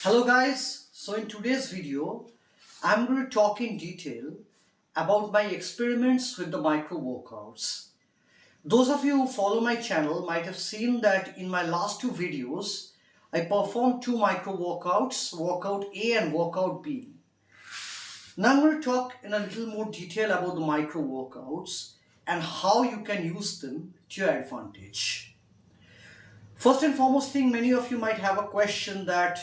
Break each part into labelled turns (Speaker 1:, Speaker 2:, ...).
Speaker 1: Hello guys, so in today's video I'm going to talk in detail about my experiments with the micro workouts. Those of you who follow my channel might have seen that in my last two videos I performed two micro workouts, workout A and workout B. Now I'm going to talk in a little more detail about the micro workouts and how you can use them to your advantage. First and foremost thing, many of you might have a question that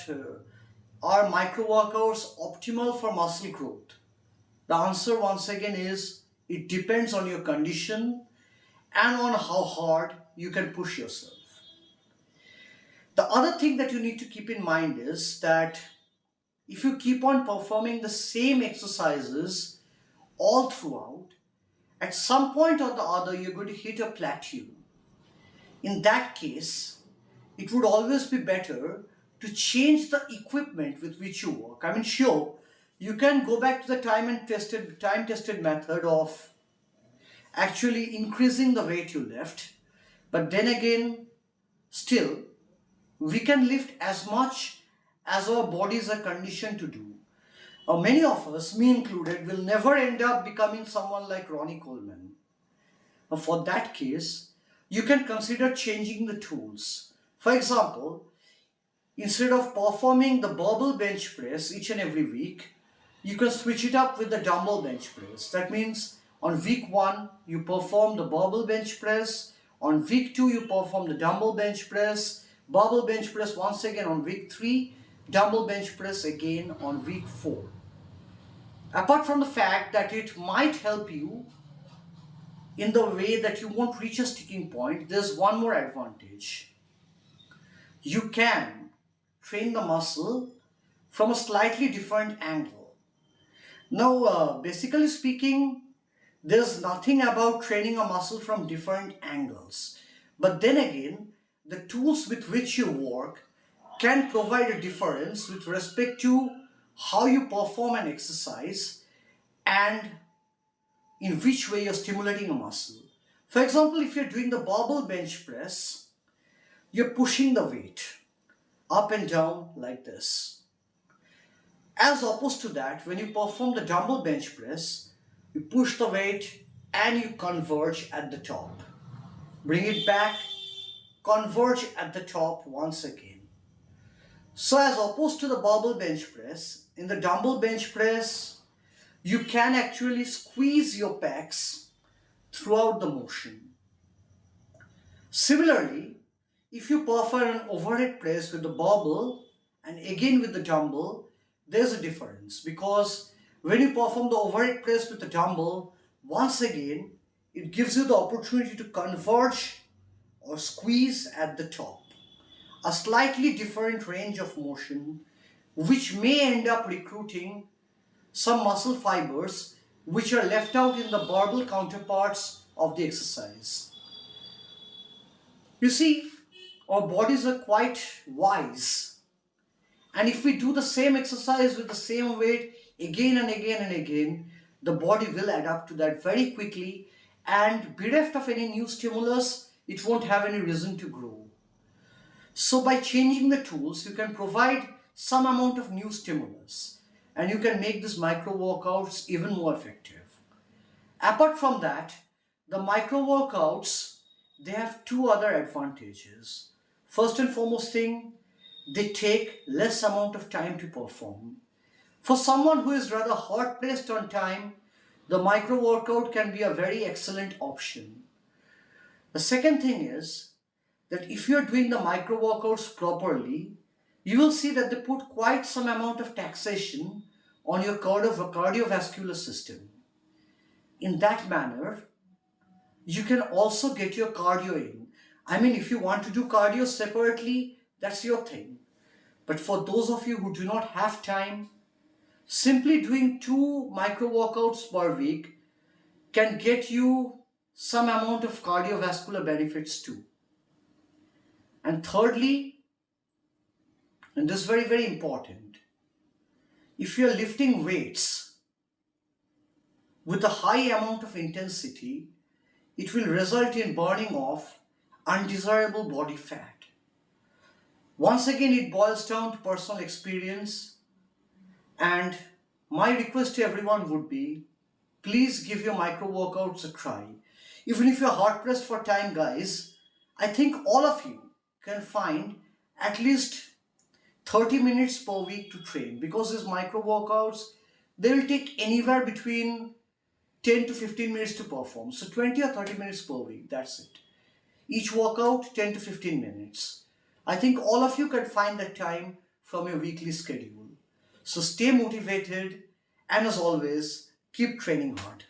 Speaker 1: are micro workouts optimal for muscle growth? The answer once again is it depends on your condition and on how hard you can push yourself. The other thing that you need to keep in mind is that if you keep on performing the same exercises all throughout, at some point or the other you're going to hit a plateau. In that case, it would always be better to change the equipment with which you work. I mean, sure, you can go back to the time-tested method of actually increasing the weight you lift, but then again, still, we can lift as much as our bodies are conditioned to do. Many of us, me included, will never end up becoming someone like Ronnie Coleman. For that case, you can consider changing the tools. For example, instead of performing the barbell bench press each and every week, you can switch it up with the dumbbell bench press. That means on week 1, you perform the barbell bench press. On week 2, you perform the dumbbell bench press. Barbell bench press once again on week 3. Dumbbell bench press again on week 4. Apart from the fact that it might help you in the way that you won't reach a sticking point, there's one more advantage. You can train the muscle from a slightly different angle. Now, basically speaking, there's nothing about training a muscle from different angles. But then again, the tools with which you work can provide a difference with respect to how you perform an exercise and in which way you're stimulating a muscle. For example, if you're doing the barbell bench press, you're pushing the weight up and down like this. As opposed to that, when you perform the dumbbell bench press, you push the weight and you converge at the top. Bring it back, converge at the top once again. So as opposed to the barbell bench press, in the dumbbell bench press, you can actually squeeze your pecs throughout the motion. Similarly, if you perform an overhead press with the barbell and again with the dumbbell, there's a difference, because when you perform the overhead press with the dumbbell, once again, it gives you the opportunity to converge or squeeze at the top. A slightly different range of motion, which may end up recruiting some muscle fibers which are left out in the barbell counterparts of the exercise. You see, our bodies are quite wise, and if we do the same exercise with the same weight again and again and again, the body will adapt to that very quickly, and bereft of any new stimulus, it won't have any reason to grow. So by changing the tools, you can provide some amount of new stimulus, and you can make these micro workouts even more effective. Apart from that, the micro workouts, they have two other advantages. First and foremost thing, they take less amount of time to perform. For someone who is rather hard pressed on time, the micro workout can be a very excellent option. The second thing is that if you are doing the micro workouts properly, you will see that they put quite some amount of taxation on your cardiovascular system. In that manner, you can also get your cardio in. I mean, if you want to do cardio separately, that's your thing. But for those of you who do not have time, simply doing 2 micro workouts per week can get you some amount of cardiovascular benefits too. And thirdly, and this is very, very important, if you are lifting weights with a high amount of intensity, it will result in burning off undesirable body fat. Once again, it boils down to personal experience, and my request to everyone would be, please give your micro workouts a try. Even if you're hard pressed for time, guys, I think all of you can find at least 30 minutes per week to train, because these micro workouts, they will take anywhere between 10 to 15 minutes to perform. So 20 or 30 minutes per week, that's it. Each workout 10 to 15 minutes. I think all of you can find that time from your weekly schedule. So stay motivated, and as always, keep training hard.